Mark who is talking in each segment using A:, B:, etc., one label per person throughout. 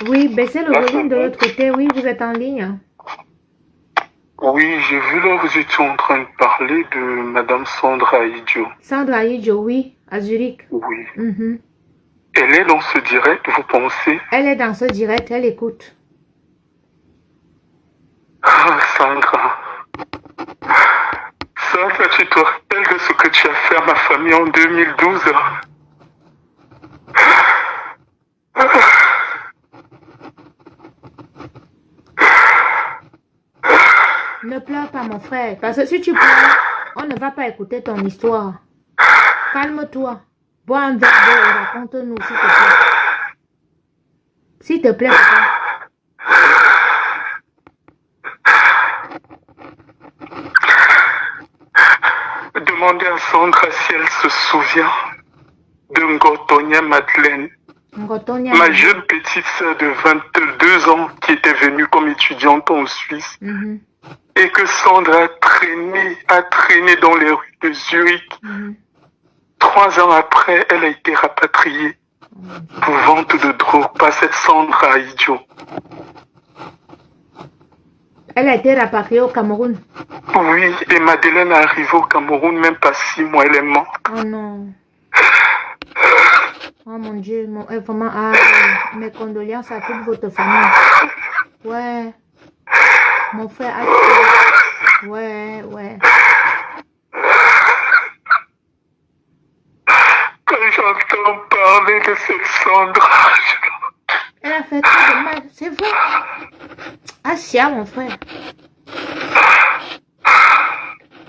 A: Oui, baissez le
B: Là, ça
A: volume de
B: va?
A: l'autre côté. Oui, vous êtes en ligne.
B: Oui, j'ai vu là, vous étiez en train de parler de Madame Sandra Idio.
A: Sandra Idio, oui, à Zurich.
B: Oui.
A: Mhm.
B: Elle est dans ce direct, vous pensez?
A: Elle est dans ce direct, elle écoute.
B: Ah, Sandra. Sandra, tu te rappelles de ce que tu as fait à ma famille en 2012?
A: Ne pleure pas, mon frère. Parce que si tu pleures, on ne va pas écouter ton histoire. Calme-toi. Bois un verre d'eau et raconte-nous, s'il te plaît. S'il te plaît, papa.
B: Demandez à Sandra si elle se souvient de Ngotonia Madeleine,
A: Ngotonia
B: ma
A: Madeleine.
B: jeune petite sœur de 22 ans qui était venue comme étudiante en Suisse. Et que Sandra a traîné dans les rues de Zurich. 3 ans après, elle a été rapatriée pour vente de drogue par cette Sandra Idio.
A: Elle a été rapatriée au Cameroun.
B: Oui, et Madeleine est arrivée au Cameroun, même pas 6 mois, elle est morte.
A: Oh non. Oh mon Dieu, vraiment, mes condoléances à toute votre famille. Ouais. Mon frère a... Ouais.
B: Quand j'entends parler de cette Sandra,
A: elle a fait trop de mal, c'est vrai. Asia, mon frère.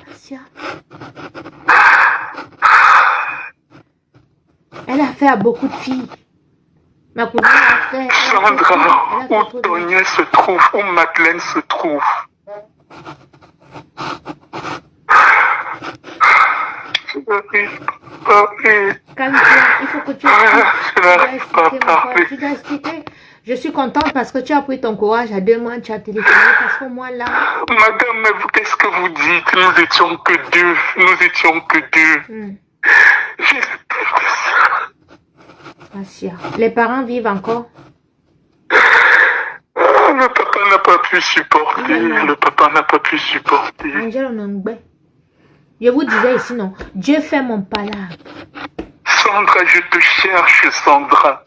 A: Asia. Elle a fait à beaucoup de filles. Ma cousine a fait...
B: Sandra, où Tonia se trouve, où Madeleine se trouve. Je n'arrive pas à parler.
A: Calme-toi, il faut que tu expliques. Tu dois expliquer. Je suis contente parce que tu as pris ton courage à 2 mois, tu as téléphoné parce que moi là...
B: Madame, mais qu'est-ce que vous dites? Nous étions que deux. Nous étions que deux. J'espère que ça...
A: Asia, les parents vivent encore?
B: Le papa n'a pas pu supporter. Le papa n'a pas pu supporter.
A: Je vous disais ici, non. Dieu fait mon palabre.
B: Sandra, je te cherche, Sandra.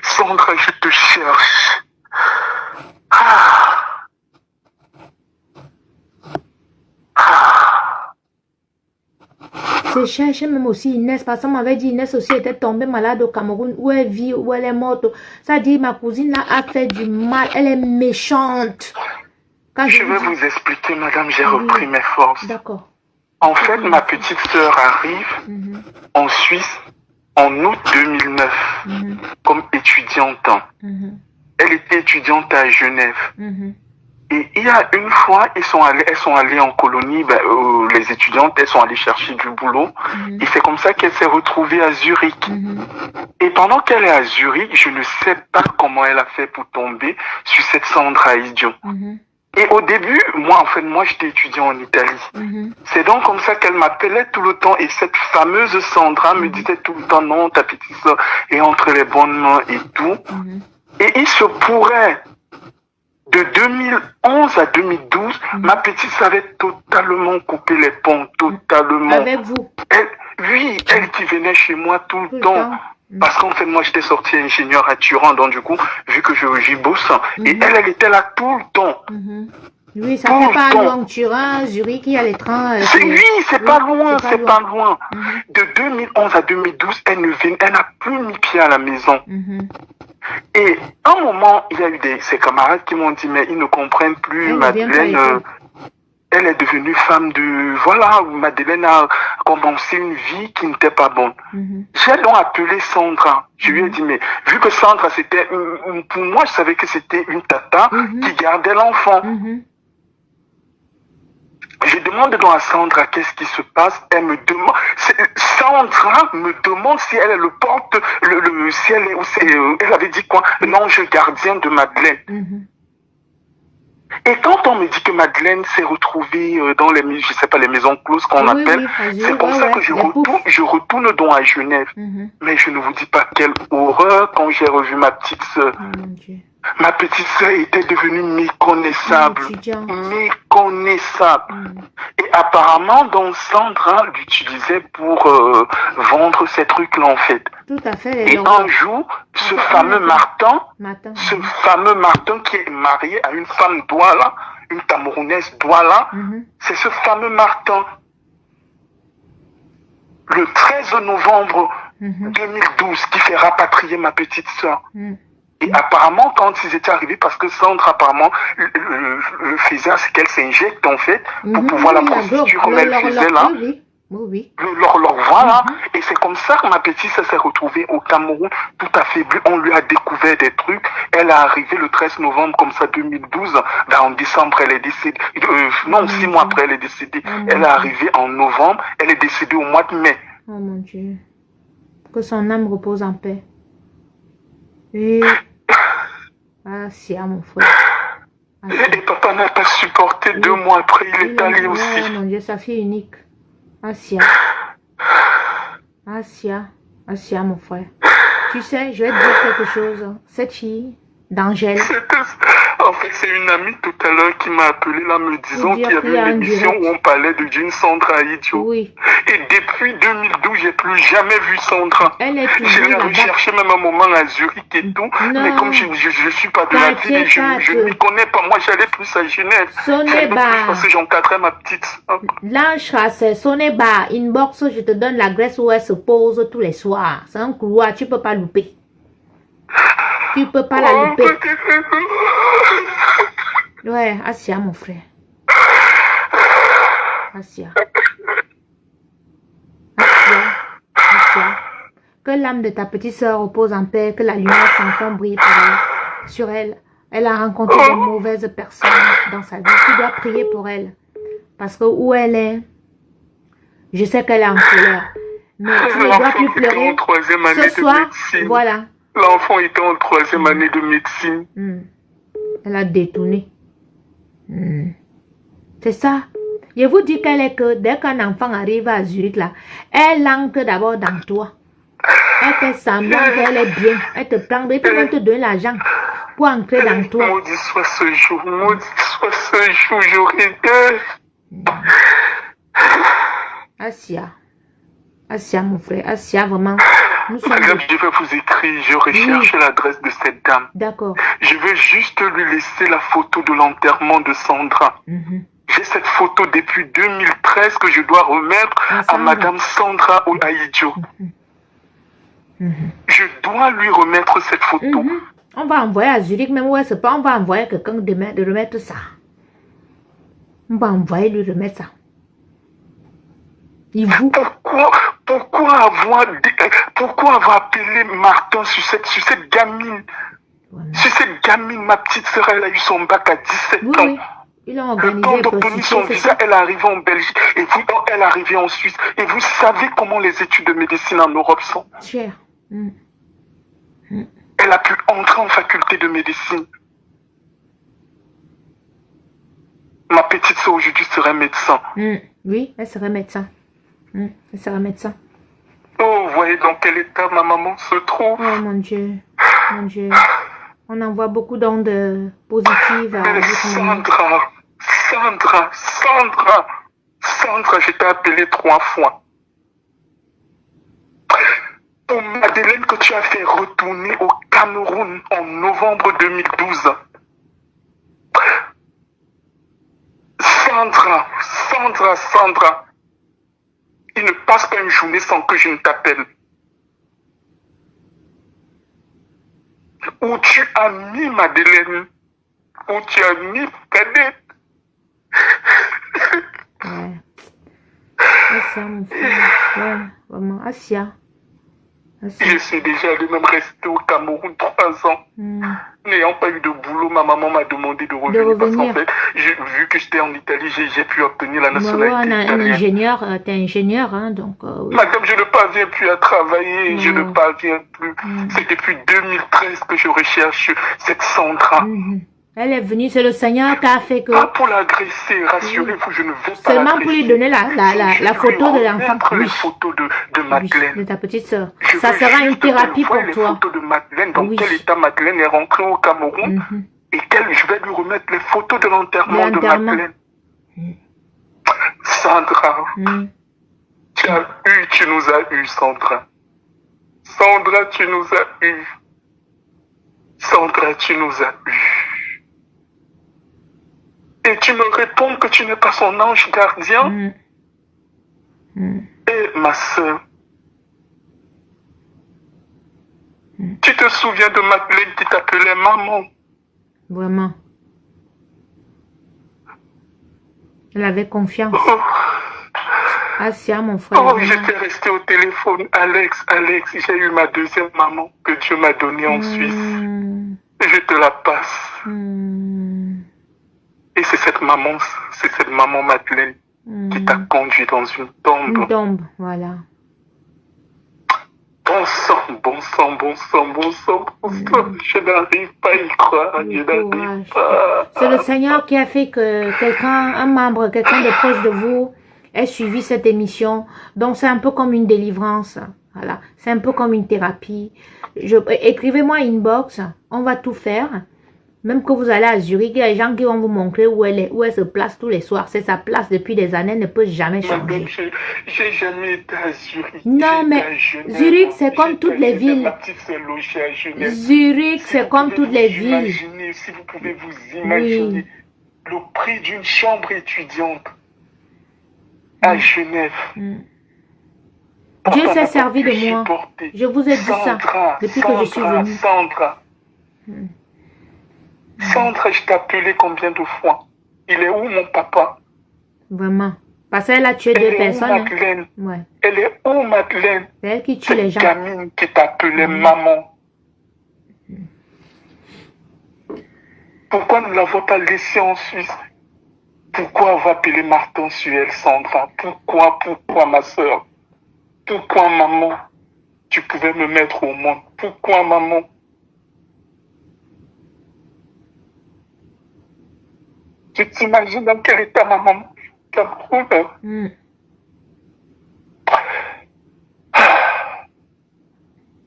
B: Sandra, je te cherche.
A: C'est chercher même aussi Inès, parce qu'on m'avait dit Inès aussi était tombée malade au Cameroun, où elle vit, où elle est morte. Ça dit, ma cousine là a fait du mal, elle est méchante.
B: Je vais vous expliquer, madame, j'ai repris mes forces.
A: D'accord.
B: En fait, ma petite sœur arrive en Suisse en août 2009 comme étudiante. Elle était étudiante à Genève. Et il y a une fois, elles sont allées en colonie, les étudiantes, elles sont allées chercher du boulot. Et c'est comme ça qu'elle s'est retrouvée à Zurich. Et pendant qu'elle est à Zurich, je ne sais pas comment elle a fait pour tomber sur cette Sandra Idio. Et au début, moi j'étais étudiant en Italie. C'est donc comme ça qu'elle m'appelait tout le temps. Et cette fameuse Sandra me disait tout le temps, non, ta petite soeur est entre les bonnes mains et tout. Et il se pourrait, de 2011 à 2012, ma petite savait totalement couper les ponts, totalement.
A: Avec vous?
B: Oui, elle qui venait chez moi tout le temps. Parce qu'en fait, moi, j'étais sorti ingénieur à Turin, donc du coup, vu que j'y bosse, et elle était là tout le temps.
A: Oui, ça fait pas loin, Turin, Zurich, il y a les trains.
B: Oui, c'est pas loin, c'est pas loin. De 2011 à 2012, elle n'a plus mis pied à la maison. Et à un moment, il y a eu ses camarades qui m'ont dit, mais ils ne comprennent plus, Madeleine... Elle est devenue femme de... Voilà, Madeleine a commencé une vie qui n'était pas bonne. J'ai donc appelé Sandra. Je lui ai dit, mais vu que Sandra, c'était... Pour moi, je savais que c'était une tata qui gardait l'enfant. Je demande donc à Sandra qu'est-ce qui se passe. Elle me demande... Sandra me demande si elle est le porte... si elle est... elle avait dit quoi? L'ange gardien de Madeleine. Et quand on me dit que Madeleine s'est retrouvée dans les maisons closes qu'on appelle, c'est pour ça que je retourne donc à Genève. Mais je ne vous dis pas quelle horreur quand j'ai revu ma petite sœur. Ma petite sœur était devenue méconnaissable. Méconnaissable. Et apparemment, donc, Sandra l'utilisait pour vendre ces trucs-là, en fait.
A: Tout à fait.
B: Et un jour, ce fameux Martin qui est marié à une femme Douala, une Camerounaise Douala, c'est ce fameux Martin. Le 13 novembre 2012, qui fait rapatrier ma petite sœur. Et apparemment, quand ils étaient arrivés, parce que Sandra, apparemment, le faisait, c'est qu'elle s'injecte, en fait, pour pouvoir la prostituer comme elle faisait là.
A: Oui.
B: Voilà. Et c'est comme ça que ma petite sœur s'est retrouvée au Cameroun, tout affaiblie. On lui a découvert des trucs. Elle est arrivée le 13 novembre, comme ça, 2012. Ben, en décembre, elle est décédée. Non, 6 mois après, elle est décédée. Elle est arrivée en novembre. Elle est décédée au mois de mai.
A: Oh mon Dieu. Que son âme repose en paix. Et... Ah, si, mon frère.
B: Et papa n'a pas supporté 2 mois après. Il est allé aussi.
A: Oh mon Dieu, sa fille unique. Asia, mon frère. Tu sais, je vais te dire quelque chose. Cette fille d'Angèle.
B: En fait, c'est une amie tout à l'heure qui m'a appelé là me disant qu'il y avait une émission où on parlait de d'une Sandra Idio.
A: Oui.
B: Et depuis 2012, j'ai plus jamais vu Sandra.
A: Elle est toujours
B: j'ai recherché même un moment à Zurich et tout.
A: Non.
B: Mais comme je suis pas de la ville, je ne m'y connais pas. Moi, j'allais plus à Genève. Parce que j'encadrais ma petite.
A: L'enchasse, Soneba, inbox, je te donne l'adresse où elle se pose tous les soirs. C'est un couloir, tu peux pas louper. Tu peux pas la louper. Ouais, Asia, mon frère. Asia. Que l'âme de ta petite soeur repose en paix, que la lumière sans fond brille pour elle, sur elle. Elle a rencontré de mauvaises personnes dans sa vie. Tu dois prier pour elle. Parce que où elle est, je sais qu'elle est en colère. Mais tu ne dois plus pleurer. Ce soir, voilà.
B: L'enfant était en 3e année de médecine.
A: Elle a détourné. C'est ça. Je vous dis qu'elle est que dès qu'un enfant arrive à Zurich, là, elle entre d'abord dans toi. Elle fait semblant qu'elle est bien. Elle te prend, elle peut même te donner l'argent pour entrer dans toi.
B: Maudit soit ce jour, j'aurais dû.
A: Asia, mon frère, Asia, vraiment.
B: Madame, je vais vous écrire, je recherche l'adresse de cette dame.
A: D'accord.
B: Je vais juste lui laisser la photo de l'enterrement de Sandra. J'ai cette photo depuis 2013 que je dois remettre à Madame Sandra Oaïdjo. Je dois lui remettre cette photo.
A: On va envoyer à Zurich, même où elle se peut, on va envoyer quelqu'un de remettre ça. On va envoyer lui remettre ça.
B: Pourquoi avoir appelé Martin sur cette gamine? Sur cette gamine, ma petite sœur, elle a eu son bac à 17 ans.
A: Oui. Ils ont organisé
B: quand on obtenu son visa, elle est arrivée en Belgique et elle est arrivée en Suisse. Et vous savez comment les études de médecine en Europe sont?
A: Cher.
B: Elle a pu entrer en faculté de médecine. Ma petite sœur aujourd'hui serait médecin.
A: Oui, elle serait médecin. Elle serait médecin.
B: Oh, vous voyez dans quel état ma maman se trouve.
A: Oh mon Dieu. Mon Dieu. On envoie beaucoup d'ondes positives à
B: Sandra, je t'ai appelé 3 fois. Pour Madeleine que tu as fait retourner au Cameroun en novembre 2012. Sandra. Il ne passe pas une journée sans que je ne t'appelle. Où tu as mis Madeleine? Où tu as mis Cadette?
A: Ouais. Asia, mon frère. Ouais, vraiment. Asia.
B: Je suis déjà allé même rester au Cameroun 3 ans. N'ayant pas eu de boulot, ma maman m'a demandé de revenir. Parce qu'en fait, vu que j'étais en Italie, j'ai pu obtenir la nationalité italienne.
A: T'es ingénieur, hein, donc... oui.
B: Madame, je ne parviens plus à travailler, je ne parviens plus. C'est depuis 2013 que je recherche cette Sandra.
A: Elle est venue, c'est le Seigneur qui a fait que...
B: Pas pour l'agresser, rassurez-vous, je ne veux pas
A: Seulement
B: l'agresser.
A: pour lui donner la photo de l'enfant.
B: Les photos de Madeleine.
A: Oui, de ta petite soeur.
B: Je
A: Ça
B: veux
A: sera
B: juste
A: une thérapie
B: qu'elle voie
A: pour
B: les
A: toi.
B: photos de Madeleine, dans
A: Oui.
B: quel état Madeleine est rentrée au Cameroun, et je vais lui remettre les photos de l'enterrement de Madeleine. Sandra, tu nous as eu, Sandra. Sandra, tu nous as eu. Sandra, tu nous as eu. Et tu me réponds que tu n'es pas son ange gardien. Et ma soeur, tu te souviens de Madeleine qui t'appelait maman?
A: Vraiment. Elle avait confiance.
B: Oh.
A: Assia, mon frère.
B: Oh, j'étais resté au téléphone. Alex, j'ai eu ma deuxième maman que Dieu m'a donnée en Suisse. Je te la passe. Et c'est cette maman Madeleine qui t'a conduit dans une tombe.
A: Une tombe, voilà.
B: Bon sang. Je n'arrive pas à y croire. Je n'arrive pas.
A: C'est le Seigneur qui a fait que quelqu'un de proche de vous ait suivi cette émission. Donc c'est un peu comme une délivrance. Voilà. C'est un peu comme une thérapie. Écrivez-moi inbox. On va tout faire. Même que vous allez à Zurich, il y a des gens qui vont vous montrer où elle se place tous les soirs. C'est sa place depuis des années, elle ne peut jamais changer.
B: J'ai jamais été à Zurich.
A: Non, mais Zurich, c'est comme toutes les villes.
B: Ma petite sœur logée à Genève.
A: Zurich, c'est comme toutes les villes.
B: Si vous pouvez vous imaginer le prix d'une chambre étudiante à Genève.
A: Dieu s'est servi de moi. Je vous ai dit ça depuis que je suis venue.
B: Sandra, je t'ai appelé combien de fois? Il est où mon papa?
A: Vraiment. Parce qu'elle a tué deux personnes.
B: Madeleine?
A: Ouais.
B: Elle est où Madeleine?
A: C'est elle qui tue les gens.
B: Cette gamine qui t'appelait maman. Pourquoi ne l'avons pas laissée en Suisse? Pourquoi avoir appelé Martin sur elle, Sandra? Pourquoi ma soeur? Pourquoi maman? Tu pouvais me mettre au monde. Pourquoi maman? Tu t'imagines dans quel état ma maman Cameroun?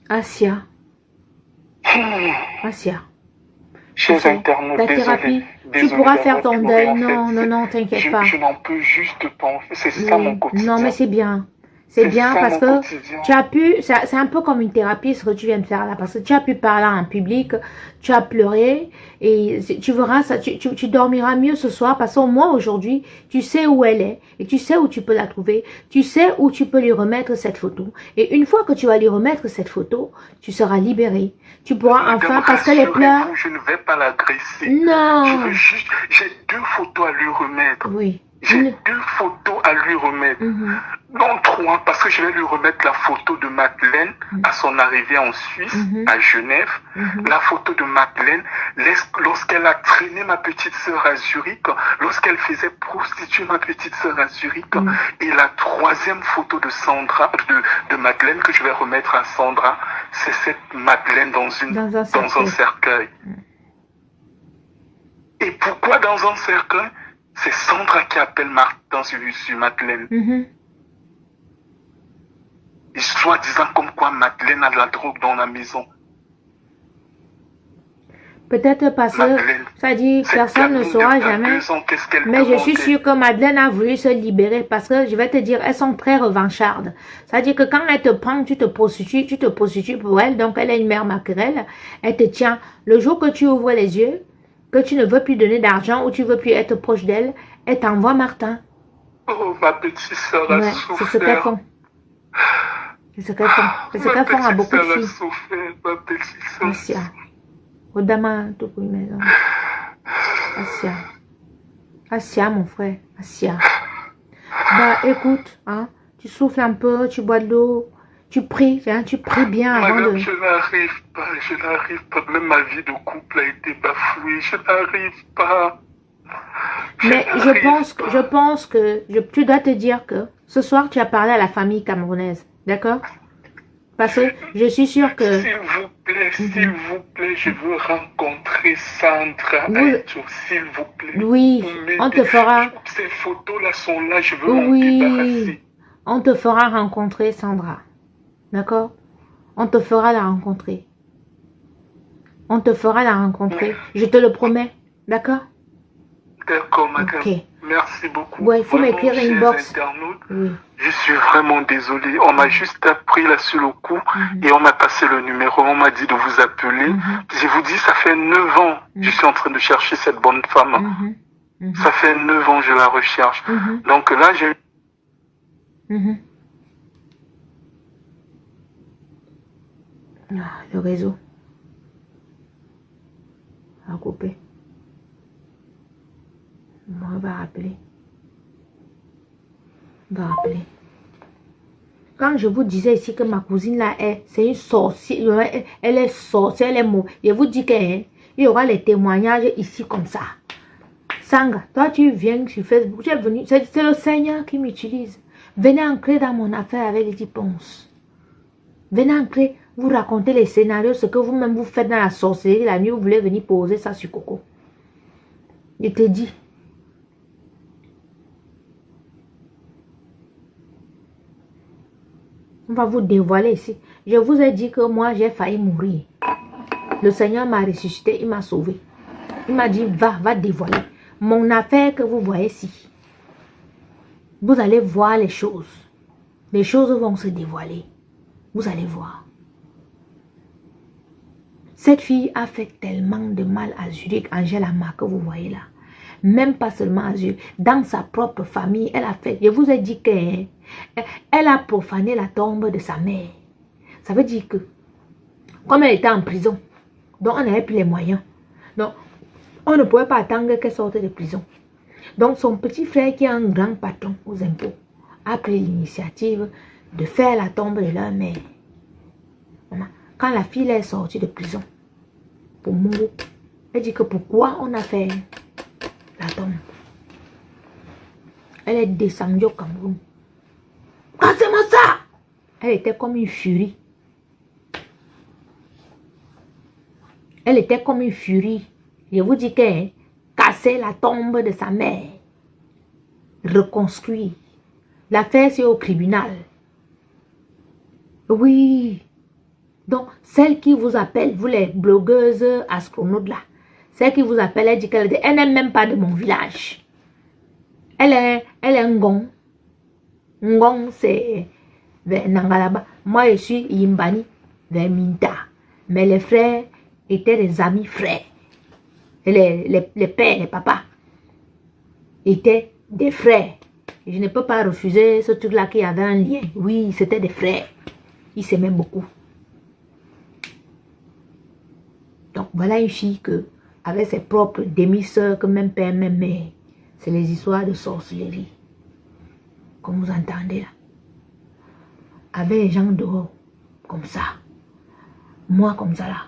A: Assia. Assia.
B: Chers internautes,
A: ta thérapie, tu pourras faire ton deuil. Non, t'inquiète pas.
B: Je n'en peux juste pas. C'est ça mon quotidien.
A: Non, mais c'est bien. C'est bien parce que tu as pu, c'est un peu comme une thérapie ce que tu viens de faire là, parce que tu as pu parler en public, tu as pleuré et tu verras ça, tu dormiras mieux ce soir parce qu'au moins aujourd'hui, tu sais où elle est et tu sais où tu peux la trouver, tu sais où tu peux lui remettre cette photo et une fois que tu vas lui remettre cette photo, tu seras libéré. Tu pourras enfin, parce que les pleurs...
B: Je ne vais pas l'agresser.
A: Non.
B: J'ai 2 photos à lui remettre.
A: Oui.
B: J'ai 2 photos à lui remettre. Non, 3, parce que je vais lui remettre la photo de Madeleine à son arrivée en Suisse, à Genève. La photo de Madeleine, lorsqu'elle a traîné ma petite sœur à Zurich, lorsqu'elle faisait prostituer ma petite sœur à Zurich. Et la 3e photo de Sandra, de Madeleine que je vais remettre à Sandra, c'est cette Madeleine dans un cercueil. Et pourquoi dans un cercueil? C'est Sandra qui appelle Martin sur Madeleine. Et soi-disant comme quoi Madeleine a de la drogue dans la maison.
A: Peut-être parce que, ça dit, personne ne saura jamais. Mais je suis sûre que Madeleine a voulu se libérer parce que, je vais te dire, elles sont très revanchardes. Ça dit que quand elle te prend, tu te prostitues pour elle. Donc, elle est une mère maquerelle. Elle te tient. Le jour que tu ouvres les yeux, que tu ne veux plus donner d'argent ou tu veux plus être proche d'elle, elle t'envoie Martin.
B: Oh, ma petite soeur a souffert.
A: C'est ce qu'elles font. C'est ce qu'elles font. C'est ce qu'elles font à beaucoup de filles.
B: Ma petite soeur.
A: Assia. Odama, tout pour une maison. Assia. Assia, mon frère. Assia. Bah, écoute, hein, tu souffles un peu, tu bois de l'eau. Tu pries, hein, tu pries bien avant
B: Madame,
A: de...
B: je n'arrive pas. Même ma vie de couple a été bafouée. Je n'arrive pas.
A: Mais je pense que tu dois te dire que ce soir, tu as parlé à la famille camerounaise. D'accord? Parce que je suis sûre que...
B: S'il vous plaît, je veux rencontrer Sandra. S'il vous plaît.
A: Oui, on te fera...
B: Ces photos-là sont là, je veux m'en débarrasser.
A: On te fera rencontrer Sandra. D'accord? On te fera la rencontrer. On te fera la rencontrer. Je te le promets. D'accord?
B: D'accord, madame.
A: Okay.
B: Merci beaucoup.
A: Ouais, il faut m'écrire une box.
B: Oui. Je suis vraiment désolé. On m'a juste appris là sur le coup et on m'a passé le numéro. On m'a dit de vous appeler. Je vous dis, ça fait 9 ans que je suis en train de chercher cette bonne femme. Ça fait 9 ans que je la recherche. Donc là, j'ai...
A: Ah, le réseau a coupé. Moi, on va rappeler. Quand je vous disais ici que ma cousine là, c'est une sorcière, elle est sorcière, elle est mauvaise. Je vous dis qu'il y aura les témoignages ici comme ça. Sanga, toi tu viens sur Facebook, tu es venu, c'est le Seigneur qui m'utilise. Venez entrer dans mon affaire avec les réponses. Venez entrer, vous racontez les scénarios, ce que vous-même vous faites dans la sorcellerie, la nuit, vous voulez venir poser ça sur Coco. Je te dis. On va vous dévoiler ici. Je vous ai dit que moi, j'ai failli mourir. Le Seigneur m'a ressuscité, il m'a sauvé. Il m'a dit, va dévoiler. Mon affaire que vous voyez ici. Vous allez voir les choses. Les choses vont se dévoiler. Vous allez voir. Cette fille a fait tellement de mal à Zurich, Angèle Ama, que vous voyez là. Même pas seulement à Zurich. Dans sa propre famille, elle a fait. Je vous ai dit qu'elle a profané la tombe de sa mère. Ça veut dire que, comme elle était en prison, donc on n'avait plus les moyens. Donc, on ne pouvait pas attendre qu'elle sorte de prison. Donc, son petit frère, qui est un grand patron aux impôts, a pris l'initiative de faire la tombe de leur mère. Quand la fille est sortie de prison, pour mourir, elle dit que pourquoi on a fait la tombe. Elle est descendue au Cameroun. Ah, c'est moi ça! Elle était comme une furie. Elle était comme une furie. Je vous dis qu'elle cassait la tombe de sa mère. Reconstruire. L'affaire, c'est au tribunal. Oui. Donc, celle qui vous appelle, vous les blogueuses astronautes là, celle qui vous appelle, elle dit qu'elle n'est même pas de mon village. Elle est Ngong. Ngong, c'est vers Nangalaba. Moi, je suis Yimbani, vers Minta. Mais les frères étaient des amis frères. Et les pères, les papas étaient des frères. Et je ne peux pas refuser ce truc-là qui avait un lien. Oui, c'était des frères. Ils s'aimaient beaucoup. Donc, voilà une fille que, avec ses propres demi-sœurs, que même père, même mère, c'est les histoires de sorcellerie. Comme vous entendez là. Avec les gens dehors, comme ça. Moi, comme ça là.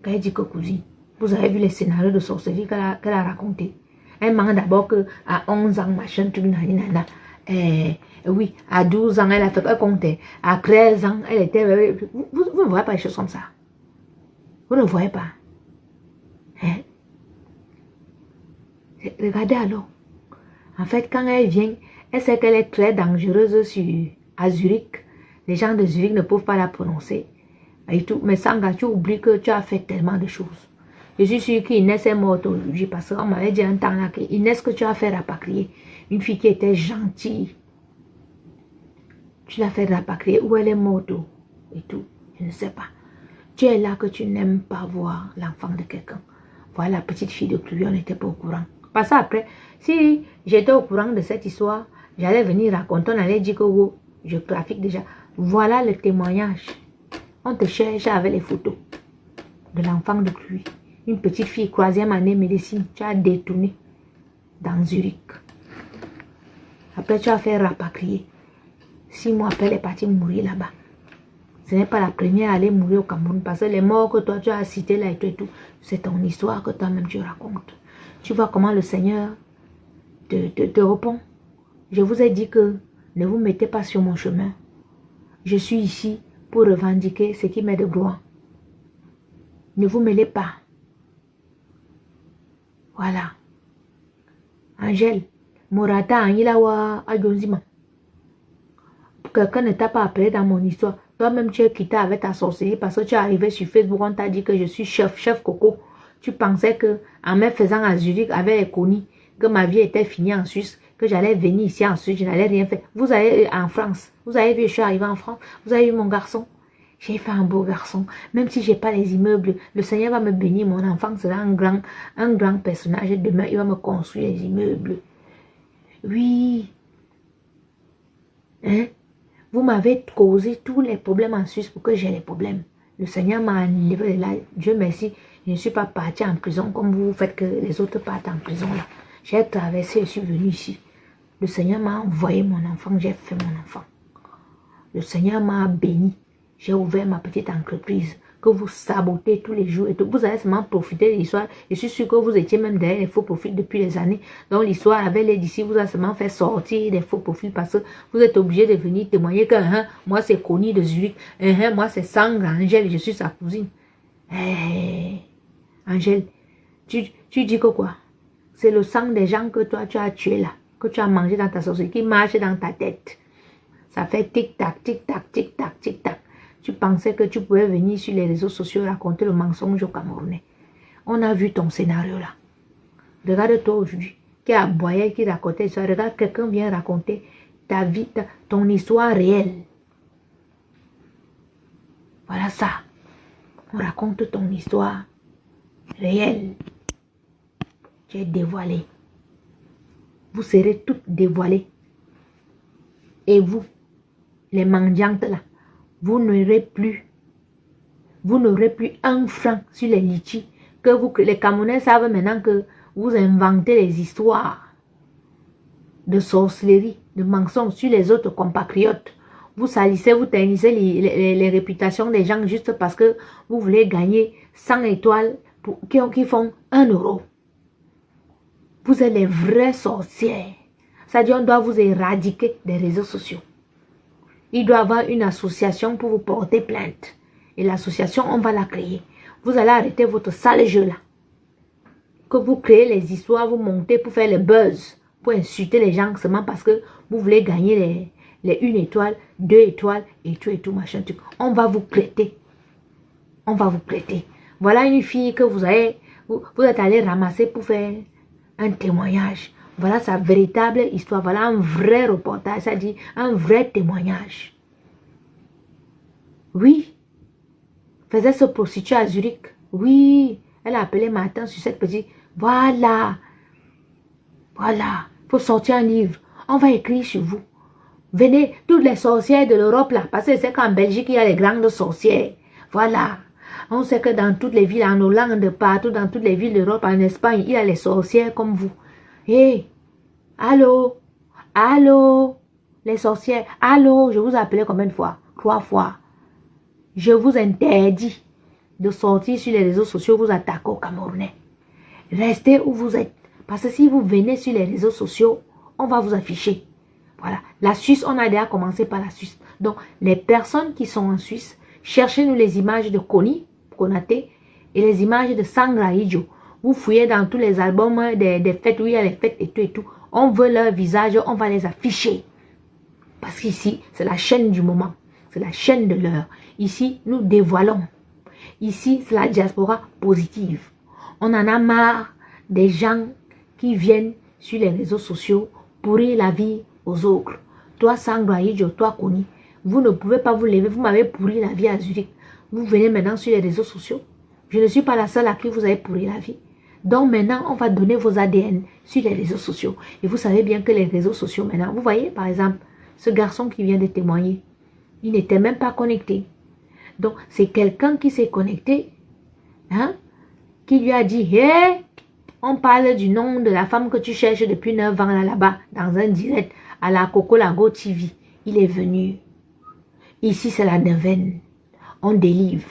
A: Quand elle dit que cousine, vous avez vu les scénarios de sorcellerie qu'elle a raconté. Elle m'a d'abord qu'à 11 ans, machin, truc, nanana. Oui, à 12 ans, elle a fait un compte. À 13 ans, elle était... Vous ne voyez pas les choses comme ça. Vous ne voyez pas. Hein? Regardez alors. En fait, quand elle vient, elle sait qu'elle est très dangereuse à Zurich. Les gens de Zurich ne peuvent pas la prononcer. Et tout. Mais Sanga, tu oublies que tu as fait tellement de choses. Je suis sûre qu'Inès est morte aujourd'hui parce qu'on m'avait dit un temps là qu'Inès que tu as fait rapatrier. Une fille qui était gentille. Tu l'as fait rapatrier. Où elle est morte et tout. Je ne sais pas. Tu es là que tu n'aimes pas voir l'enfant de quelqu'un. Voilà la petite fille de Chloé, on n'était pas au courant. Parce qu'après, si j'étais au courant de cette histoire, j'allais venir raconter, on allait dire que oh, je trafique déjà. Voilà le témoignage. On te cherche avec les photos de l'enfant de Chloé. Une petite fille, 3e année médecine, tu as détourné dans Zurich. Après, tu as fait rapatrier. 6 mois après, elle est partie mourir là-bas. Ce n'est pas la première à aller mourir au Cameroun parce que les morts que toi tu as cités là et tout, c'est ton histoire que toi-même tu racontes. Tu vois comment le Seigneur te répond. Je vous ai dit que ne vous mettez pas sur mon chemin. Je suis ici pour revendiquer ce qui m'est de gloire. Ne vous mêlez pas. Voilà. Angèle, Morata, Anilawa, Adjonzima. Quelqu'un ne t'a pas appelé dans mon histoire. Toi-même, tu es quitté avec ta sorcellerie parce que tu es arrivé sur Facebook, on t'a dit que je suis chef Coco. Tu pensais que en me faisant à Zurich avec les Connie, que ma vie était finie en Suisse, que j'allais venir ici en Suisse, je n'allais rien faire. Vous allez en France. Vous avez vu, je suis arrivé en France. Vous avez vu mon garçon. J'ai fait un beau garçon. Même si j'ai pas les immeubles, le Seigneur va me bénir. Mon enfant sera un grand personnage. Demain, il va me construire les immeubles. Oui. Hein? Vous m'avez causé tous les problèmes en Suisse pour que j'ai les problèmes. Le Seigneur m'a enlevé de là. Dieu merci. Je ne suis pas parti en prison comme vous faites que les autres partent en prison là. J'ai traversé, je suis venu ici. Le Seigneur m'a envoyé mon enfant, j'ai fait mon enfant. Le Seigneur m'a béni. J'ai ouvert ma petite entreprise que vous sabotez tous les jours et tout. Vous allez seulement profiter de l'histoire. Je suis sûr que vous étiez même derrière les faux profils depuis des années. Donc l'histoire avec les d'ici vous a seulement fait sortir des faux profils parce que vous êtes obligé de venir témoigner que moi c'est Connie de Zurich. Moi c'est Sandra Angèle, je suis sa cousine. Angèle, tu dis que quoi? C'est le sang des gens que toi tu as tué là, que tu as mangé dans ta sauce, qui marche dans ta tête. Ça fait tic-tac, tic-tac, tic-tac, tic-tac. Tu pensais que tu pouvais venir sur les réseaux sociaux raconter le mensonge aux Camerounais. On a vu ton scénario là. Regarde-toi aujourd'hui, qui a aboyé, qui racontait ça. Regarde, quelqu'un vient raconter ta vie, ton histoire réelle. Voilà ça. On raconte ton histoire réelle. Tu es dévoilé. Vous serez toutes dévoilées. Et vous, les mendiantes là, vous n'aurez plus un franc sur les litchis. Que les Camerounais savent maintenant que vous inventez les histoires de sorcellerie, de mensonges sur les autres compatriotes. Vous salissez, vous ternissez les réputations des gens juste parce que vous voulez gagner 100 étoiles qui font 1 euro. Vous êtes les vrais sorciers. Ça dit on doit vous éradiquer des réseaux sociaux. Il doit y avoir une association pour vous porter plainte. Et l'association, on va la créer. Vous allez arrêter votre sale jeu là. Que vous créez les histoires, vous montez pour faire le buzz, pour insulter les gens seulement parce que vous voulez gagner les 1 étoile, 2 étoiles et tout machin truc. On va vous prêter. On va vous prêter. Voilà une fille que vous êtes allé ramasser pour faire un témoignage. Voilà sa véritable histoire. Voilà un vrai reportage. Ça dit un vrai témoignage. Oui. Faisait se prostituer à Zurich. Oui. Elle a appelé Martin sur cette petite. Voilà. Voilà. Il faut sortir un livre. On va écrire sur vous. Venez, toutes les sorcières de l'Europe là. Parce que c'est qu'en Belgique, il y a les grandes sorcières. Voilà. On sait que dans toutes les villes, en Hollande, partout, dans toutes les villes d'Europe, en Espagne, il y a les sorcières comme vous. Hé, allô, allô, les sorcières, allô, je vous ai appelé combien de fois? 3 fois. Je vous interdis de sortir sur les réseaux sociaux, vous attaquer aux Camerounais. Restez où vous êtes. Parce que si vous venez sur les réseaux sociaux, on va vous afficher. Voilà. La Suisse, on a déjà commencé par la Suisse. Donc, les personnes qui sont en Suisse, cherchez-nous les images de Connie, Konaté, et les images de Sandra Idjo. Vous fouillez dans tous les albums des fêtes, où il y a les fêtes et tout. On veut leur visage, on va les afficher. Parce qu'ici, c'est la chaîne du moment. C'est la chaîne de l'heure. Ici, nous dévoilons. Ici, c'est la diaspora positive. On en a marre des gens qui viennent sur les réseaux sociaux pourrir la vie aux autres. Toi, Sandra Idjo, toi, Connie, vous ne pouvez pas vous lever. Vous m'avez pourri la vie à Zurich. Vous venez maintenant sur les réseaux sociaux. Je ne suis pas la seule à qui vous avez pourri la vie. Donc maintenant, on va donner vos ADN sur les réseaux sociaux. Et vous savez bien que les réseaux sociaux maintenant, vous voyez par exemple, ce garçon qui vient de témoigner, il n'était même pas connecté. Donc c'est quelqu'un qui s'est connecté, hein, qui lui a dit, hé, on parle du nom de la femme que tu cherches depuis 9 ans là-bas, dans un direct à la Coco Lago TV. Il est venu. Ici c'est la neuvaine. On délivre.